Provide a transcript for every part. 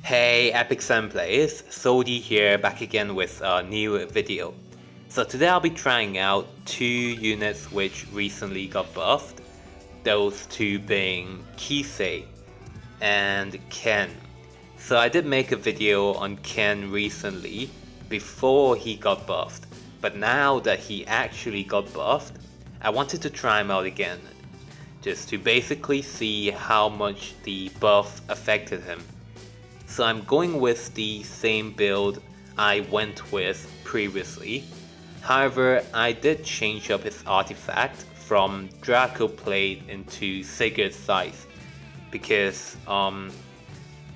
Hey Epic Sun Plays, Zodi here back again with a new video. So today I'll be trying out two units which recently got buffed, those two being Kise and Ken. So I did make a video on Ken recently before he got buffed, but now that he actually got buffed, I wanted to try him out again, just to basically see how much the buff affected him. So I'm going with the same build I went with previously. However, I did change up his artifact from Draco Plate into Sigurd's Scythe because I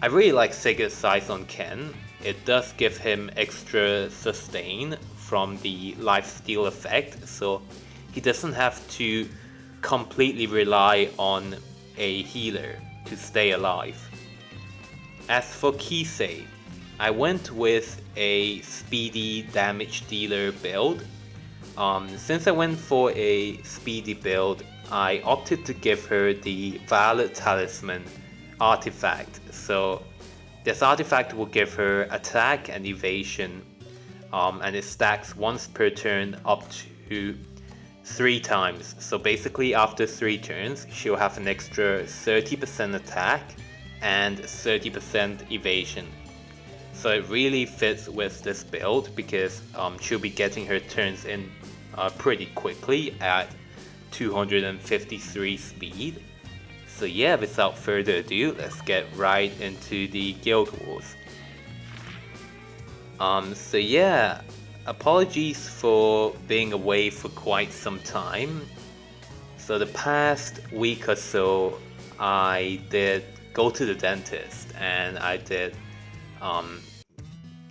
really like Sigurd's Scythe on Ken. It does give him extra sustain from the lifesteal effect, so he doesn't have to completely rely on a healer to stay alive. As for Kise, I went with a speedy damage dealer build. Since I went for a speedy build, I opted to give her the Violet Talisman artifact. So this artifact will give her attack and evasion, and it stacks once per turn up to 3 times. So basically after 3 turns, she'll have an extra 30% attack and 30% evasion. So it really fits with this build because she'll be getting her turns in pretty quickly at 253 speed. So yeah, without further ado, let's get right into the Guild Wars. So yeah, apologies for being away for quite some time. So the past week or so, I did go to the dentist and I did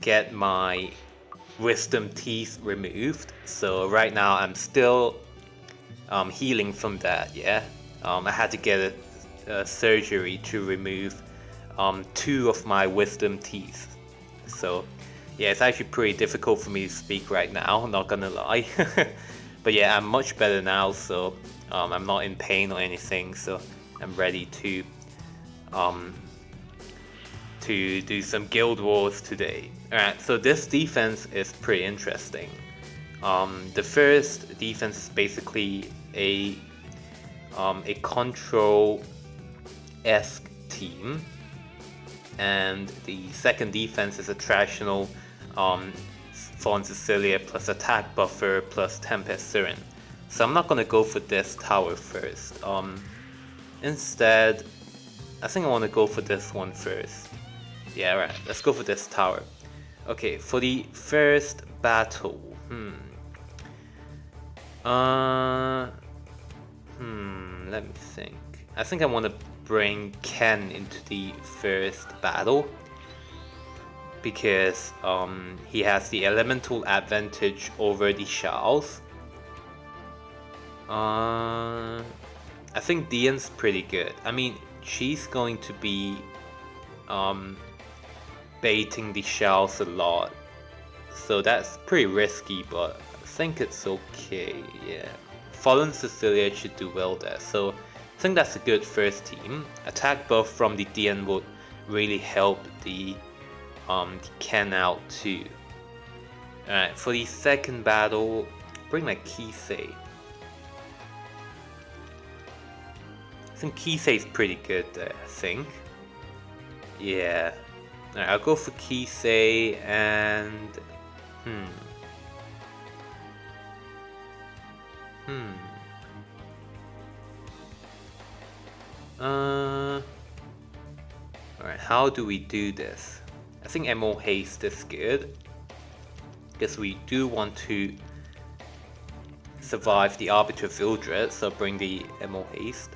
get my wisdom teeth removed. So right now I'm still healing from that. Yeah, I had to get a surgery to remove 2 of my wisdom teeth. So yeah, it's actually pretty difficult for me to speak right now, I'm not gonna lie. But yeah, I'm much better now, so I'm not in pain or anything, so I'm ready to do some Guild Wars today. Alright, so this defense is pretty interesting. The first defense is basically a control-esque team, and the second defense is a traditional Fallen Cecilia plus attack buffer plus Tempest Siren. So I'm not gonna go for this tower first. Instead, I think I want to go for this one first. Yeah, right, let's go for this tower. Okay, for the first battle, let me think. I think I want to bring Ken into the first battle because he has the elemental advantage over the Shawls. I think Dian's pretty good. I mean, she's going to be baiting the Shawls a lot, so that's pretty risky, but I think it's okay. Yeah, Fallen Cecilia should do well there, so I think that's a good first team. Attack buff from the Dian would really help the Ken out too. Alright, for the second battle, bring my Kise. I think Kise is pretty good there, I think. Yeah. Alright, I'll go for Kise and... Alright, how do we do this? I think MO Haste is good, because we do want to survive the Arbiter of Ildred, so bring the MO Haste.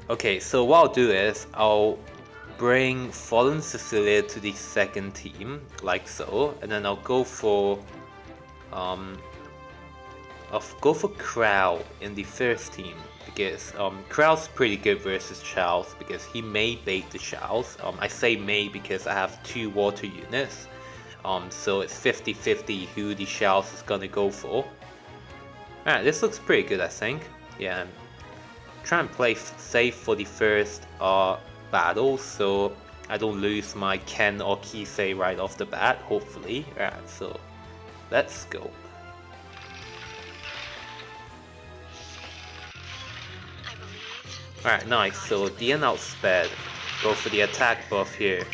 Okay, so what I'll do is, I'll bring Fallen Cecilia to the second team, like so, and then I'll go for Crow in the first team, because Crow's pretty good versus Shawls, because he may bait the Shawls. I say may because I have 2 water units, so it's 50-50 who the Shawls is gonna go for. Alright, this looks pretty good, I think. Yeah, try and play safe for the first battle, so I don't lose my Ken or Kise right off the bat, hopefully. Alright, so let's go. Alright, nice. So DN outsped. Go for the attack buff here.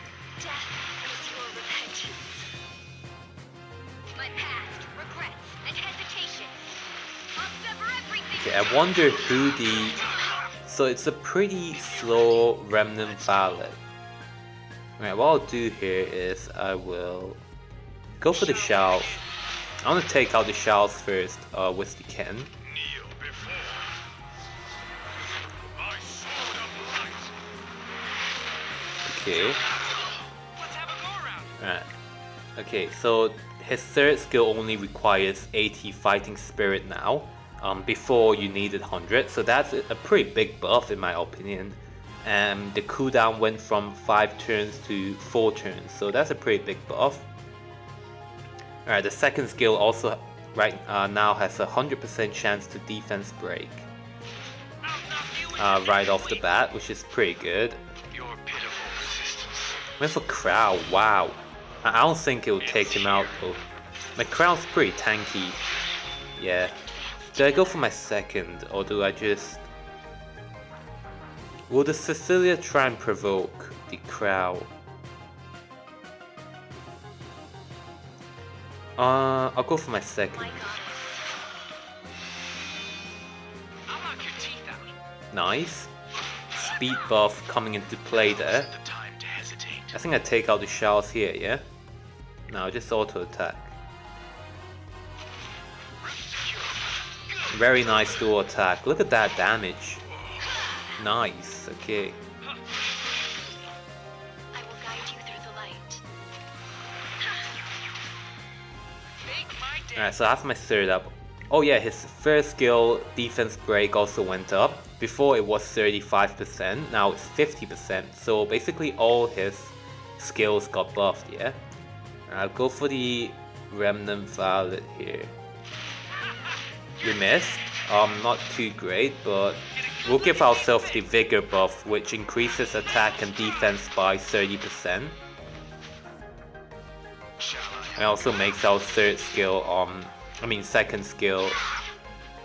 Okay, I wonder who the... So it's a pretty slow Remnant Valet. Alright, what I'll do here is I will go for the shells. I want to take out the shells first with the Ken. Okay. Alright. Okay, so his third skill only requires 80 fighting spirit now. Before you needed 100, so that's a pretty big buff in my opinion. And the cooldown went from 5 turns to 4 turns, so that's a pretty big buff. Alright, the second skill also now has a 100% chance to defense break right off the bat, which is pretty good. Went for Crow, wow. I don't think it will take him out though. My Crow's pretty tanky. Yeah. Do I go for my second, or do I just... Will the Cecilia try and provoke the Crow? I'll go for my second. Nice. Speed buff coming into play there. I think I take out the shells here, yeah? No, just auto attack. Very nice dual attack. Look at that damage. Nice. Okay. Alright, so I have my third up. Oh yeah, his first skill, defense break, also went up. Before it was 35%, now it's 50%. So basically all his skills got buffed, yeah? I'll go for the Remnant Valet here. We missed. Not too great, but we'll give ourselves the Vigor buff, which increases attack and defense by 30%. It also makes our third skill, second skill,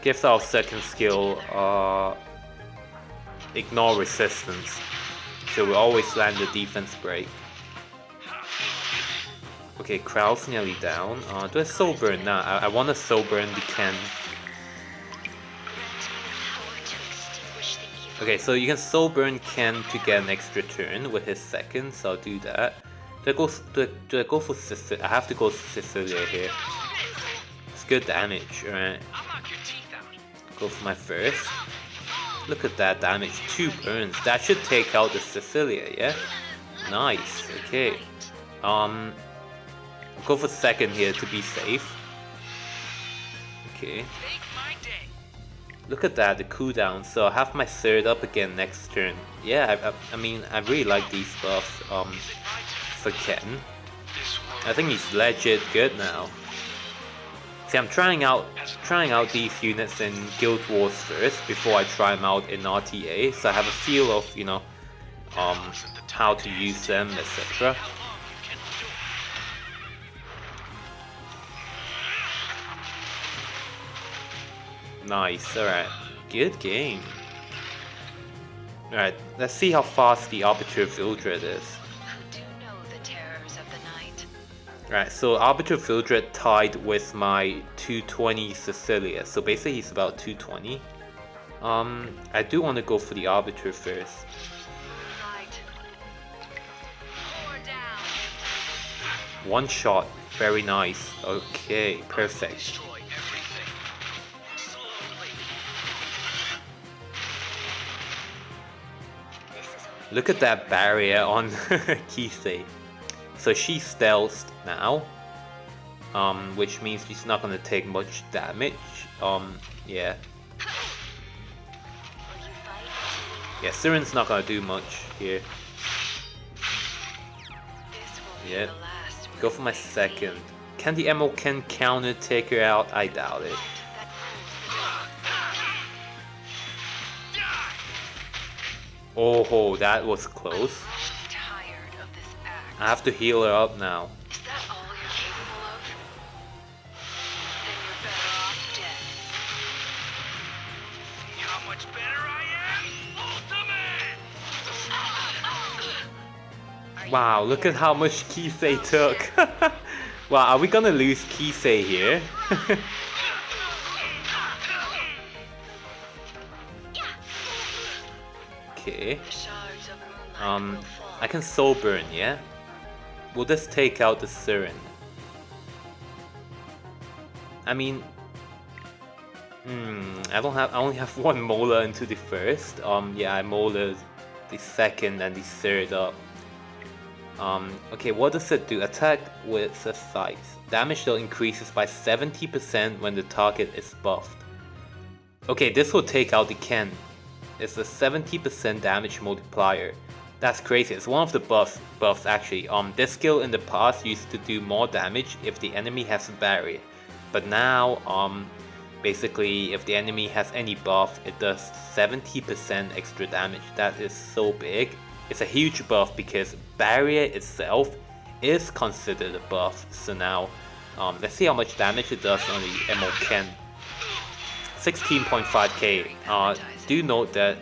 gives our second skill, ignore resistance. So we always land the defense break. Okay, Crow's nearly down. Do I soul burn now? I want to soul burn the Ken. Okay, so you can soul burn Ken to get an extra turn with his second, so I'll do that. Do I go for Cecilia? I have to go Cecilia here. It's good damage, alright. Go for my first. Look at that damage, 2 burns. That should take out the Cecilia, yeah? Nice, okay. Go for second here to be safe. Okay. Look at that, the cooldown. So I have my third up again next turn. Yeah, I mean, I really like these buffs for Ken. I think he's legit good now. See, I'm trying out these units in Guild Wars first before I try them out in RTA, so I have a feel of, you know, how to use them, etc. Nice, alright. Good game. Alright, let's see how fast the Arbiter Vildred is. Alright, so Arbiter Vildred tied with my 220 Cecilia, so basically he's about 220. I do want to go for the Arbiter first. One shot, very nice. Okay, perfect. Look at that barrier on Kise. So she's stealthed now, which means she's not gonna take much damage. Yeah. Yeah, Siren's not gonna do much here. Yeah. Go for my second. Can the Ken counter take her out? I doubt it. Oh, that was close. I have to heal her up now. Is that all you're capable of? Then you're better off dead. See how much better I am? Ultimate! Wow, look at how much Kise took. Wow, are we gonna lose Kise here? Okay. The shards of moonlight will fall. I can soul burn, yeah? Will this take out the Siren? I mean, I only have one molar into the first. Yeah, I molared the second and the third up. Okay, what does it do? Attack with a scythe. Damage though increases by 70% when the target is buffed. Okay, this will take out the Ken. It's a 70% damage multiplier. That's crazy. It's one of the buffs actually. This skill in the past used to do more damage if the enemy has a barrier. But now, basically if the enemy has any buff, it does 70% extra damage. That is so big. It's a huge buff because barrier itself is considered a buff. So now, let's see how much damage it does on the MO Ken. 16.5k. Do note that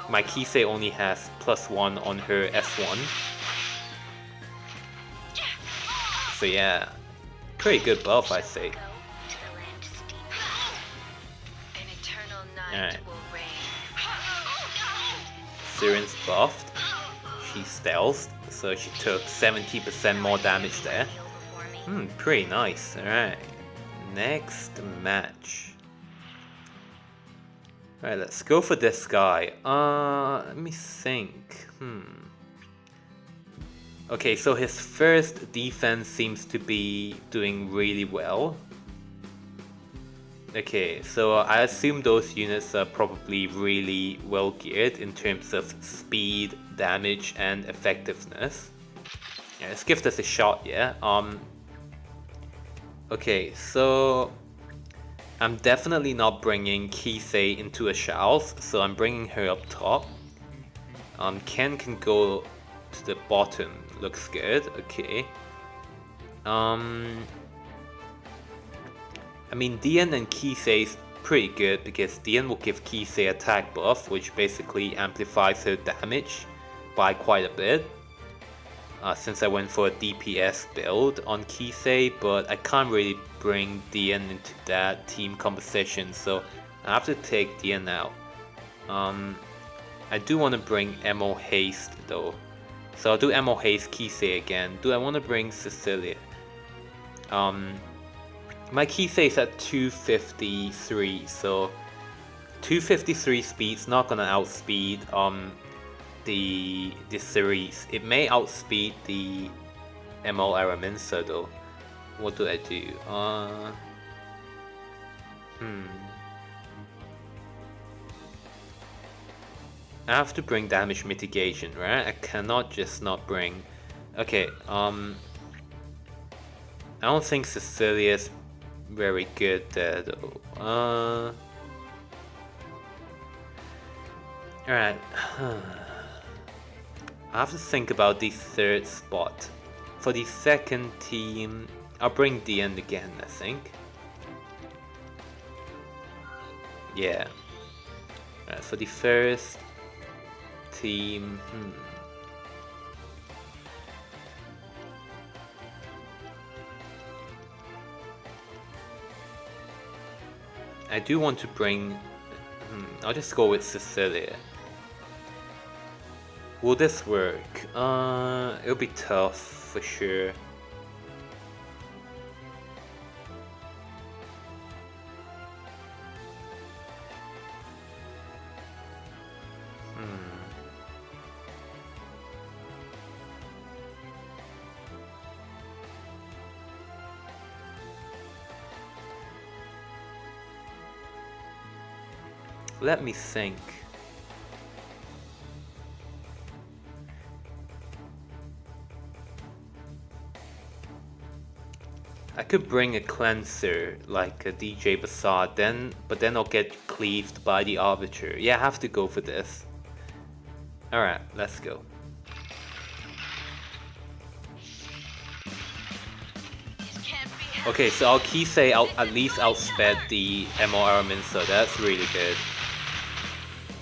my Kise only has +1 on her S1. So yeah, pretty good buff, I'd say. Alright. Siren's buffed. She stealthed, so she took 70% more damage there. Pretty nice. Alright. Next match. Alright, let's go for this guy. Let me think. Okay, so his first defense seems to be doing really well. Okay, so I assume those units are probably really well geared in terms of speed, damage, and effectiveness. Yeah, let's give this a shot, yeah? Okay, so I'm definitely not bringing Kise into a Shouse, so I'm bringing her up top. Ken can go to the bottom, looks good, okay. I mean, Dian and Kise is pretty good because Dian will give Kise attack buff, which basically amplifies her damage by quite a bit. Since I went for a DPS build on Kise, but I can't really bring Dian into that team composition, so I have to take Dian out. I do want to bring Emo Haste though, so I'll do Emo Haste Kise again. Do I want to bring Cecilia? My Kise is at 253, so 253 speed's not gonna outspeed the series. It may outspeed the ML Araminsa though. What do I do? I have to bring damage mitigation, right? I cannot just not bring. Okay, I don't think Cecilia's very good there though. Alright. I have to think about the third spot. For the second team, I'll bring Dian again, I think. Yeah. Alright, for the first team, I do want to bring. I'll just go with Cecilia. Will this work? It'll be tough for sure. Let me think. I could bring a cleanser like a DJ Bazaar, but then I'll get cleaved by the Arbiter. Yeah, I have to go for this. Alright, let's go. Okay, so our Kise at least outsped the MO element, so that's really good.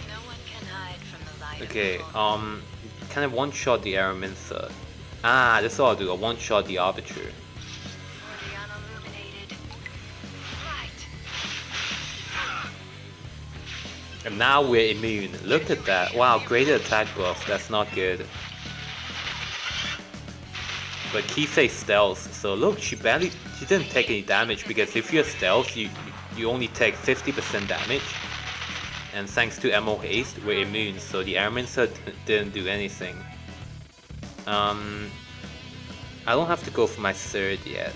No one can hide from the light. Okay, kind of one-shot the Araminsa. Ah, that's all I'll do, I'll one-shot the Arbiter. Or the unilluminated. Right. And now we're immune. Look at that. Wow, greater attack buff. That's not good. But Kise stealth, so look, she didn't take any damage, because if you're stealth, you only take 50% damage. And thanks to MO haste, we're immune, so the Araminsa didn't do anything. I don't have to go for my third yet.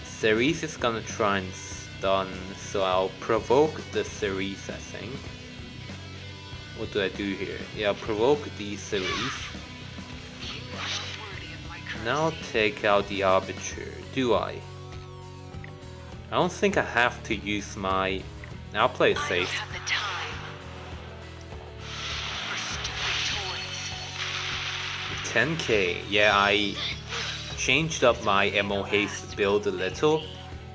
Cerise is gonna try and stun, so I'll provoke the Cerise, I think. What do I do here? Yeah, I'll provoke the Cerise. Now take out the Arbiter. Do I? I don't think I have to use my... I'll play it safe. I don't have the time for stupid toys. 10k. Yeah, I changed up my MO haste build a little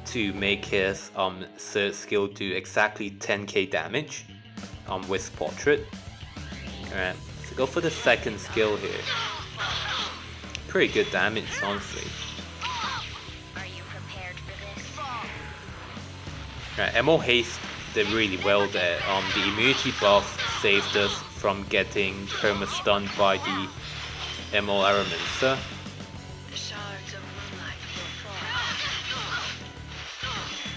to make his third skill do exactly 10k damage with portrait. Alright, let's go for the second skill here. Pretty good damage, honestly. Are you prepared for this? Alright, MO haste did really well there. The immunity buff saved us from getting perma-stunned by the MO Araminsa. The shards of moonlight will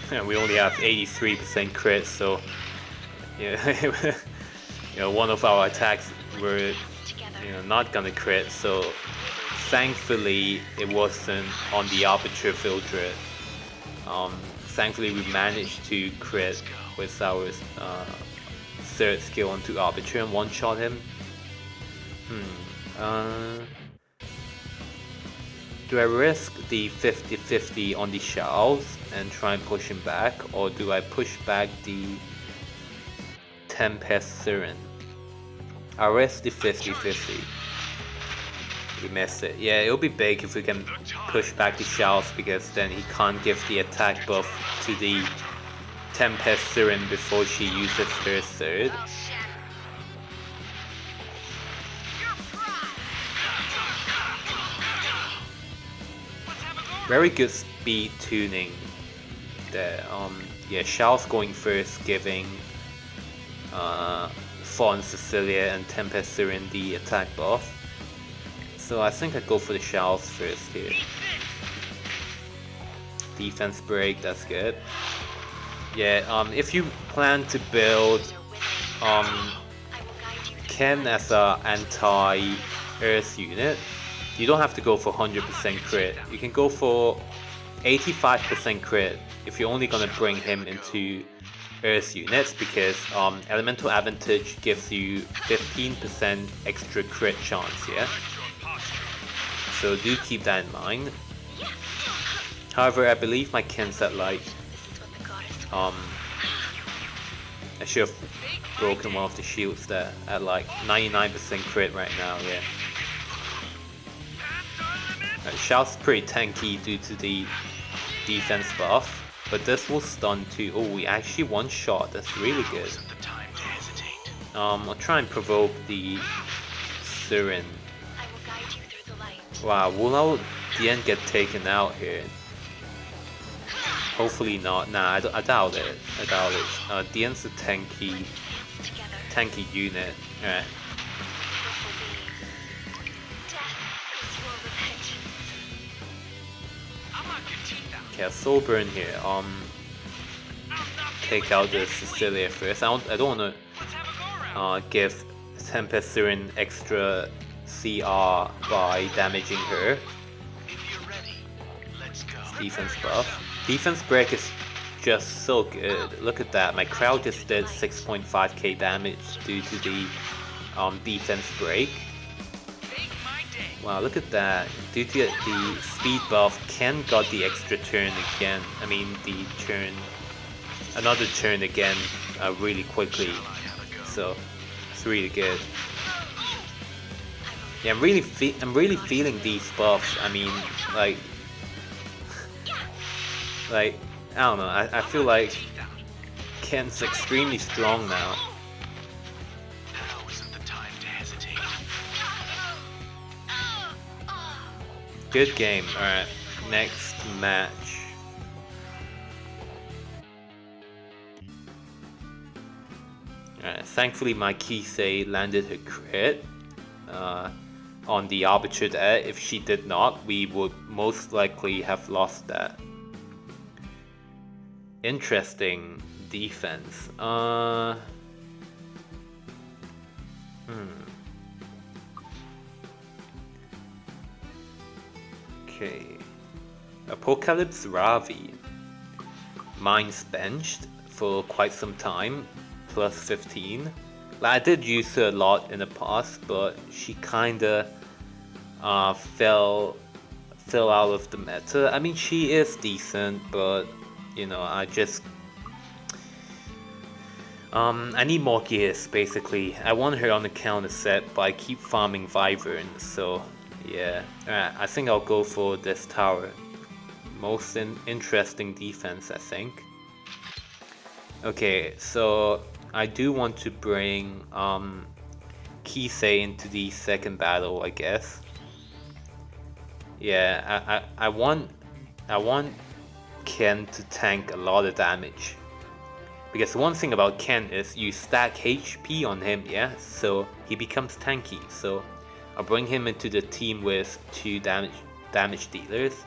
fall. And we only have 83% crit, so yeah, one of our attacks were not gonna crit, so thankfully it wasn't on the Arbiter filter. Thankfully we managed to crit with our third skill onto Arbiter and one-shot him. Do I risk the 50-50 on the Charles and try and push him back, or do I push back the Tempest Siren? I risk the 50-50. We missed it. Yeah, it'll be big if we can push back the Charles, because then he can't give the attack buff to the Tempest Siren before she uses her third. Very good speed tuning there. Yeah, Charles going first, giving Fawn Cecilia and Tempest Siren the attack buff. So I think I go for the Charles first here. Defense break, that's good. Yeah, if you plan to build Ken as a anti-Earth unit, you don't have to go for 100% crit. You can go for 85% crit if you're only gonna bring him into Earth units, because Elemental Advantage gives you 15% extra crit chance, yeah? So do keep that in mind. However, I believe my Ken's at like... I should have broken one of the shields there at like 99% crit right now, yeah. Shout's pretty tanky due to the defense buff, but this will stun too. Oh, we actually one-shot, that's really good. I'll try and provoke the Siren. Wow, will our DN get taken out here? Hopefully not. Nah, I doubt it. I doubt it. DN's a tanky unit. Alright. Okay, Soul Burn here. Take out the Cecilia first. I don't wanna give Tempest Siren extra CR by damaging her. Defense buff. Defense break is just so good. Look at that. My crowd just did 6.5k damage due to the defense break. Wow, look at that. Due to the speed buff, Ken got the extra turn again. I mean, another turn again really quickly. So It's really good. Yeah, I'm really feeling these buffs. I mean, like I don't know. I feel like Ken's extremely strong now. Now isn't the time to hesitate. Good game. Alright, next match. Alright, thankfully my Kise landed her crit on the Arbiter there. If she did not, we would most likely have lost that. Interesting defense. Okay. Apocalypse Ravi. Mine's benched for quite some time, plus 15. Like, I did use her a lot in the past, but she kinda fell out of the meta. I mean, she is decent, but you know, I need more gears, basically. I want her on the counter set, but I keep farming Wyverns, so yeah. Alright, I think I'll go for this tower. Most interesting defense, I think. Okay, so I do want to bring Kise into the second battle, I guess. Yeah, I want Ken to tank a lot of damage. Because one thing about Ken is you stack HP on him, yeah, so he becomes tanky. So I'll bring him into the team with 2 damage dealers.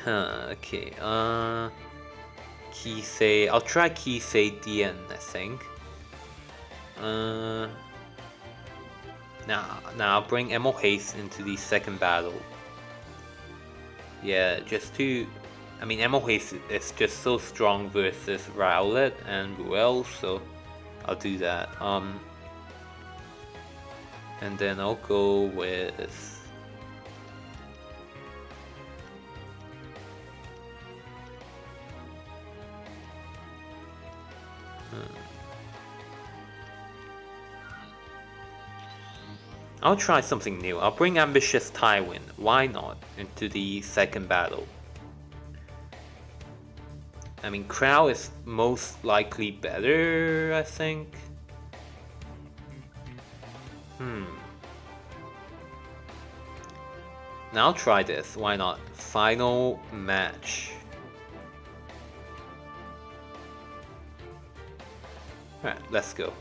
Okay, Kise, I'll try Kise DN, I think. Now I'll bring Emo Haste into the second battle. Yeah, just to... I mean, Emo Haste is just so strong versus Rowlet and Ruel, so I'll do that. And then I'll go with... I'll try something new. I'll bring Ambitious Tywin, why not, into the second battle. I mean, Crow is most likely better, I think. Now I'll try this, why not? Final match. Alright, let's go.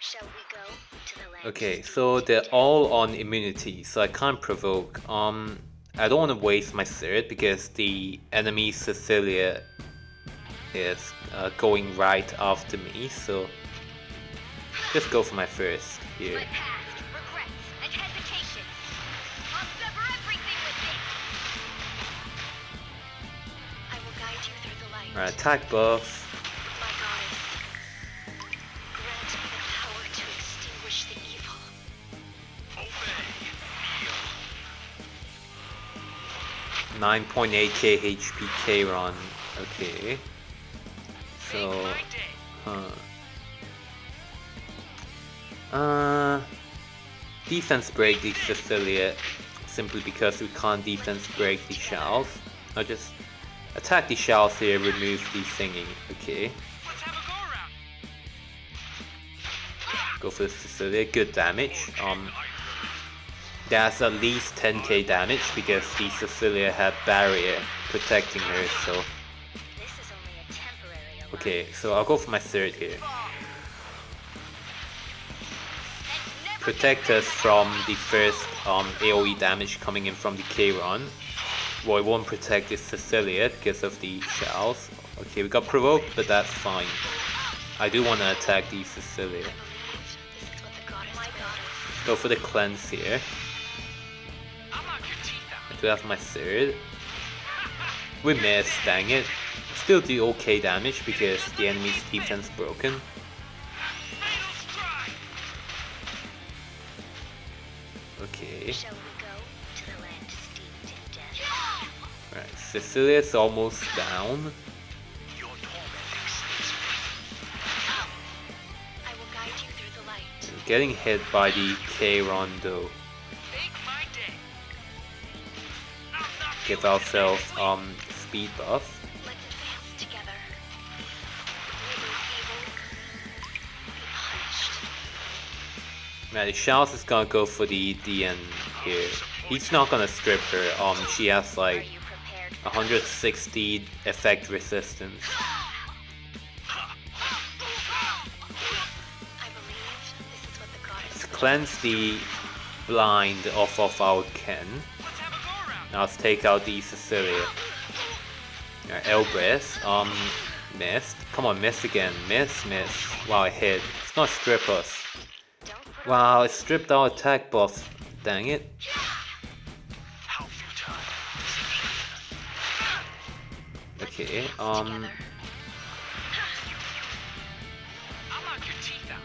Shall we go to the land? Okay, so they're all on immunity, so I can't provoke. I don't want to waste my Spirit because the enemy Cecilia is going right after me, so just go for my first here. My past, regrets, and hesitations. I'll sever everything with this. I will guide you through the light. Alright, attack buff. My goddess, grant me the power to extinguish the evil. Obey. 9.8k HP K-Ron. Okay. So, defense break the Cecilia simply because we can't defense break the shells. I'll just attack the shells here, remove the thingy. Okay. Let's have a go around. Go for the Cecilia, good damage. That's at least 10k damage because the Cecilia had barrier protecting her, so... This is only a temporary alliance. Okay, so I'll go for my third here. Protect us from the first AoE damage coming in from the K-Ron. Well, it won't protect the Cecilia because of the shells. Okay, we got provoked, but that's fine. I do want to attack the Cecilia. This is what the goddess wants. Go for the cleanse here. I'll knock your teeth out. I do have my third. We missed, dang it. Still do okay damage because the enemy's defense broken. Fatal strike. Okay. Shall we go to the land steeped in death? Alright, Cecilia's almost down. getting hit by the K Rondo. Give ourselves speed buff. Let's advance together. Remove evil. Be punished. Right, Charles is gonna go for the DN here. He's not gonna strip her. She has Are like you prepared for 160 effect resistance. I believe this is what the goddess Let's cleanse the blind off of our Ken. Now let's take out the Cecilia. Alright, Elbrus. Missed. Come on, miss again. Miss. Wow, it hit. It's gonna strip us. Don't put Wow, it stripped our attack buff. Dang it. How futile. Okay, together. I'll knock your teeth out.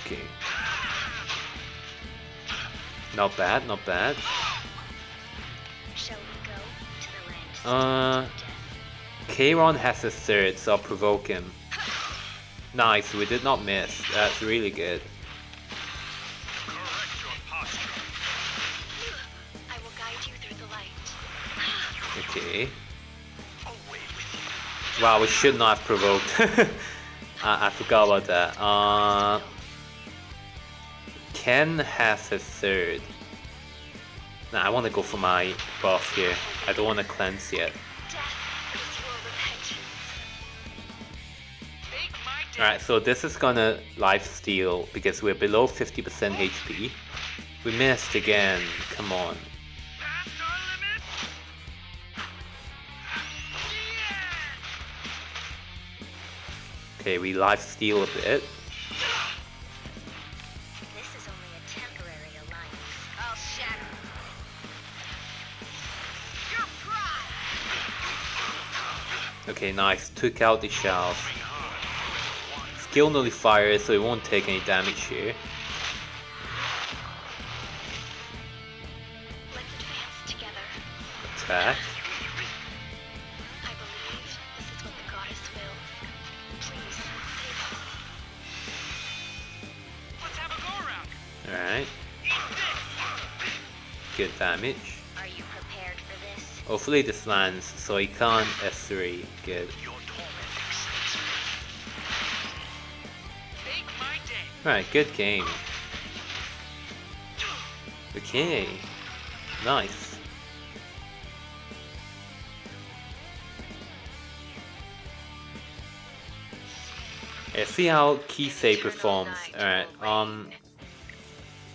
okay. Not bad, not bad. Shall we go to the land of death? Kayron has a third, so I'll provoke him. Nice, we did not miss. That's really good. Correct your posture. I will guide you through the light. Okay. Away with you. Wow, we should not have provoked. I forgot about that. Ken has a third. Nah, I want to go for my buff here. I don't want to cleanse yet. Death is your repentance. Make my day. Alright, so this is gonna lifesteal because we're below 50% HP. We missed again. Come on. Past our limit. Okay, we lifesteal a bit. This is only a temporary alliance. I'll shatter. Your pride. Okay, nice. Took out the shells. Skill nullifier, so it won't take any damage here. Let's advance together. Attack. I believe this is what the goddess wills. Please save us. Let's have a go around. Alright. Eat this. Good damage. Are you prepared for this? Hopefully this lands, so he can't S3. Good. Your torment excites me. Make my day. Alright, good game. Okay. Nice. Let's see how Kise performs. Alright,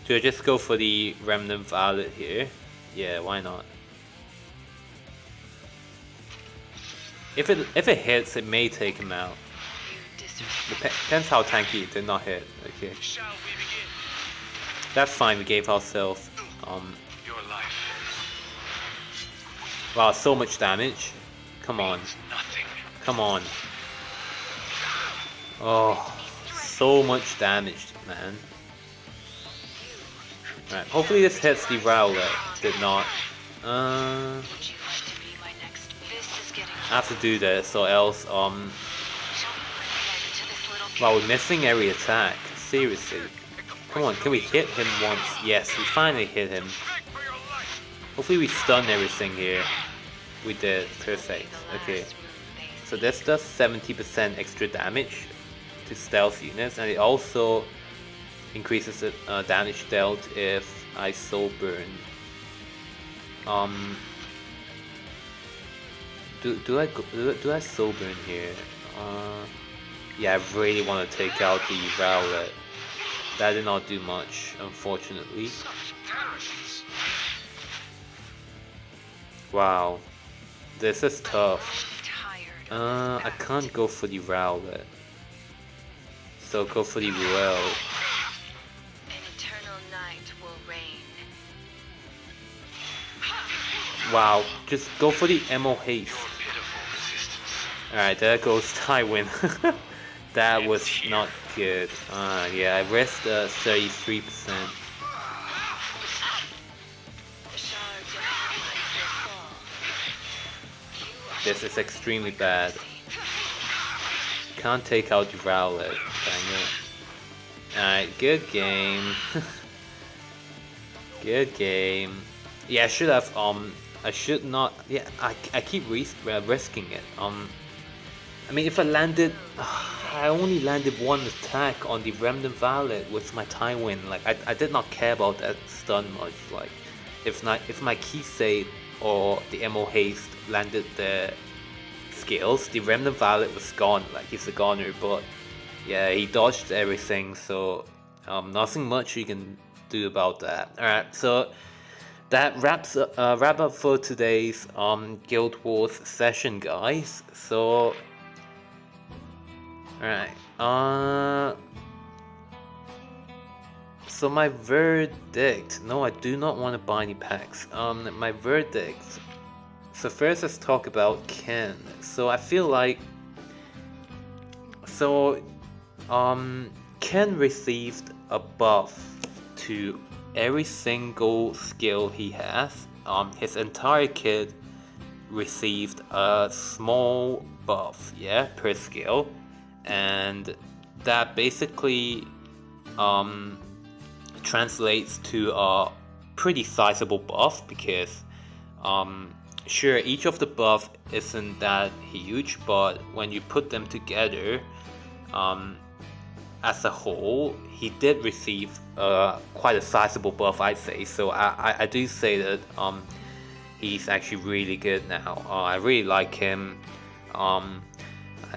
do I just go for the Remnant Violet here? Yeah, why not? If it hits, it may take him out. Depends how tanky it did not hit. Okay. Shall we begin? That's fine, we gave ourselves Your life wow, so much damage. Come on. is nothing. Come on. Oh, so much damage, man. Right, hopefully this hits the Rowlet. Did not. Would you like to be my next meal? This is getting I have to do this or else Shall we bring light to this little wow, we're missing every attack. Seriously. Come on, can we hit him once? Yes, we finally hit him. Beg for your life. Hopefully we stun everything here. We did. Perfect. Okay. So this does 70% extra damage to stealth units, and it also increases the damage dealt if I soul burn. Do I soul burn here? Yeah, I really want to take out the Rowlet. That did not do much, unfortunately. Terrorists. Wow, this is tough. tired. I can't go for the Rowlet. So go for the Ruel. An eternal night will reign. Wow, just go for the Emo Haste. Your pitiful resistance. Alright, there goes Tywin. That was not good. Yeah, I risked 33%. This is extremely bad. Can't take out the Rowlet. Dang it. Alright, good game. Good game. Yeah, I should have, I should not, yeah, I keep risking it. I mean, if I landed, I only landed one attack on the Remnant Valet with my time win. Like, I did not care about that stun much. Like, if my Kise or the Emo Haste landed the skills, the Remnant Valet was gone. Like, he's a goner, but yeah, he dodged everything, so nothing much you can do about that. Alright, so that wrap up for today's Guild Wars session, guys. So alright, so my verdict, no, I do not want to buy any packs. My verdict, so first let's talk about Ken. So I feel like, Ken received a buff to every single skill he has. His entire kit received a small buff, yeah, per skill, and that basically translates to a pretty sizable buff because sure, each of the buff isn't that huge, but when you put them together, as a whole, he did receive quite a sizable buff, I'd say. So I do say that he's actually really good now. I really like him.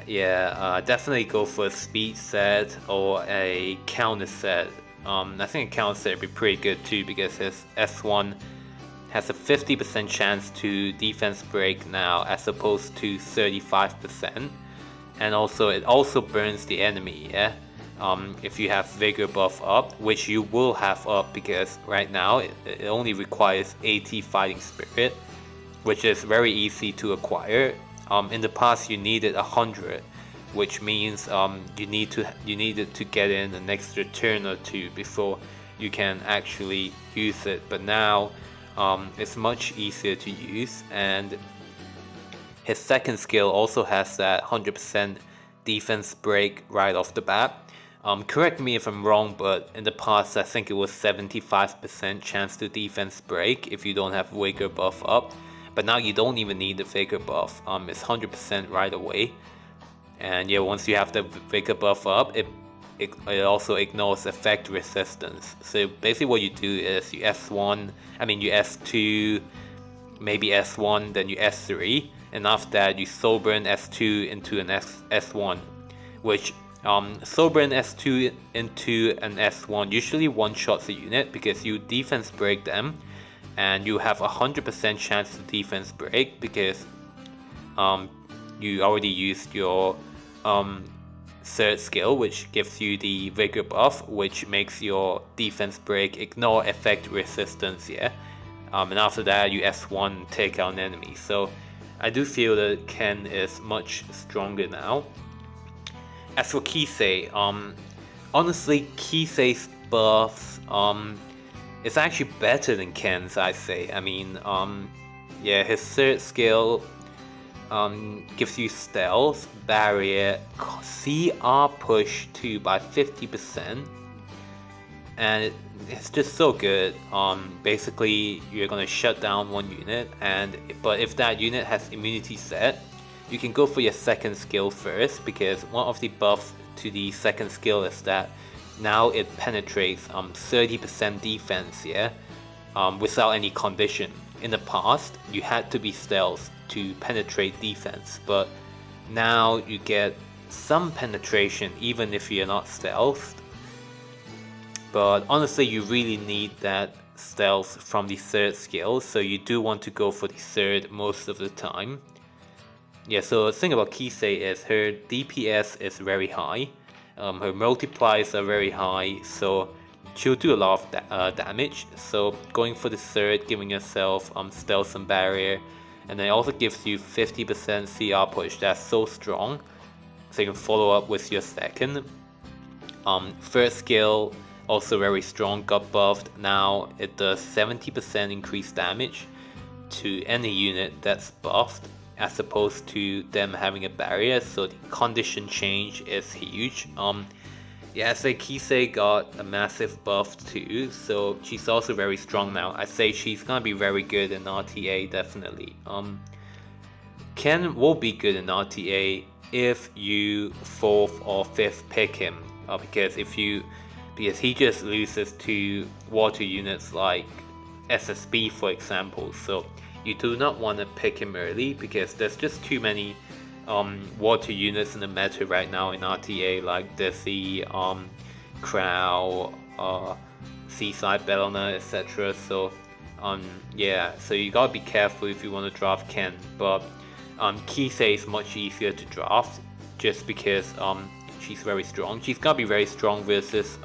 Definitely go for a speed set or a counter set. I think a counter set would be pretty good too because his S1 has a 50% chance to defense break now as opposed to 35%. And also it also burns the enemy, yeah? If you have Vigor buff up, which you will have up because right now it only requires 80 Fighting Spirit, which is very easy to acquire. In the past you needed 100, which means you needed to get in an extra turn or two before you can actually use it. But now it's much easier to use, and his second skill also has that 100% defense break right off the bat. Correct me if I'm wrong, but in the past I think it was 75% chance to defense break if you don't have Vigor buff up. But now you don't even need the Vigor buff. It's 100% right away. And yeah, once you have the Vigor buff up, it also ignores effect resistance. So basically what you do is you S1, you S2, maybe S1, then you S3, and after that you soul burn S2 into an S1, which soul burn S2 into an S1 usually one-shots a unit because you defense break them, and you have 100% chance to defense break because you already used your third skill, which gives you the Vigor buff, which makes your defense break ignore effect resistance, yeah? And after that you S1 take out an enemy. So I do feel that Ken is much stronger now. As for Kise, honestly Kise's buffs is actually better than Ken's, I say. Yeah, his third skill gives you stealth, barrier, CR push 2 by 50%, and it's just so good. Basically you're gonna shut down one unit, but if that unit has immunity set, you can go for your second skill first, because one of the buffs to the second skill is that now it penetrates 30% defense, yeah, without any condition. In the past you had to be stealth to penetrate defense, but now you get some penetration even if you're not stealthed. But honestly you really need that stealth from the third skill, so you do want to go for the third most of the time. Yeah, so the thing about Kise is her DPS is very high, her multipliers are very high, so she'll do a lot of damage. So going for the third, giving yourself stealth and barrier, and then it also gives you 50% CR push. That's so strong, so you can follow up with your second. First skill also very strong, got buffed. Now it does 70% increased damage to any unit that's buffed, as opposed to them having a barrier, so the condition change is huge. Yeah, I say Kise got a massive buff too, so she's also very strong now. I say she's gonna be very good in RTA, definitely. Ken will be good in RTA if you 4th or 5th pick him, because he just loses to water units like SSB, for example. So you do not want to pick him early because there's just too many water units in the meta right now in RTA, like Dizzy, Crow, Seaside Bellona, etc. So yeah, so you gotta be careful if you want to draft Ken, but Kise is much easier to draft just because she's very strong. She's gonna be very strong versus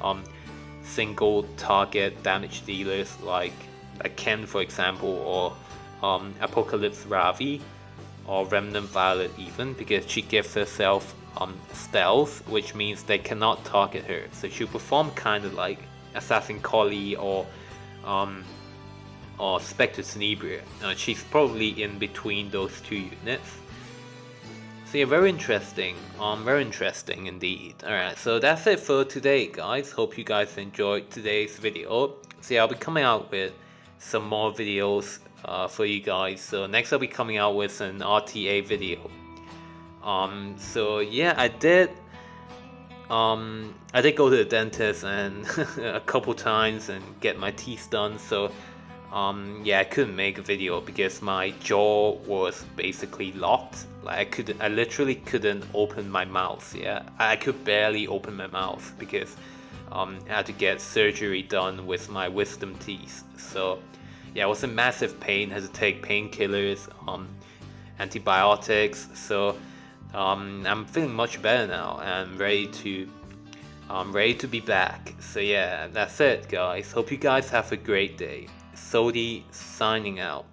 single target damage dealers like Ken, for example, or Apocalypse Ravi, or Remnant Violet even, because she gives herself stealth, which means they cannot target her. So she'll perform kind of like Assassin Collie or Spectre Tenebria. She's probably in between those two units. So yeah, very interesting indeed. Alright, so that's it for today, guys. Hope you guys enjoyed today's video. So yeah, I'll be coming out with some more videos for you guys. So next I'll be coming out with an RTA video. So yeah, I did go to the dentist and a couple times and get my teeth done. So yeah, I couldn't make a video because my jaw was basically locked. Like I literally couldn't open my mouth. Yeah, I could barely open my mouth because I had to get surgery done with my wisdom teeth. So yeah, I was in massive pain. Had to take painkillers, antibiotics. So I'm feeling much better now and ready to be back. So yeah, that's it, guys. Hope you guys have a great day. Zodi signing out.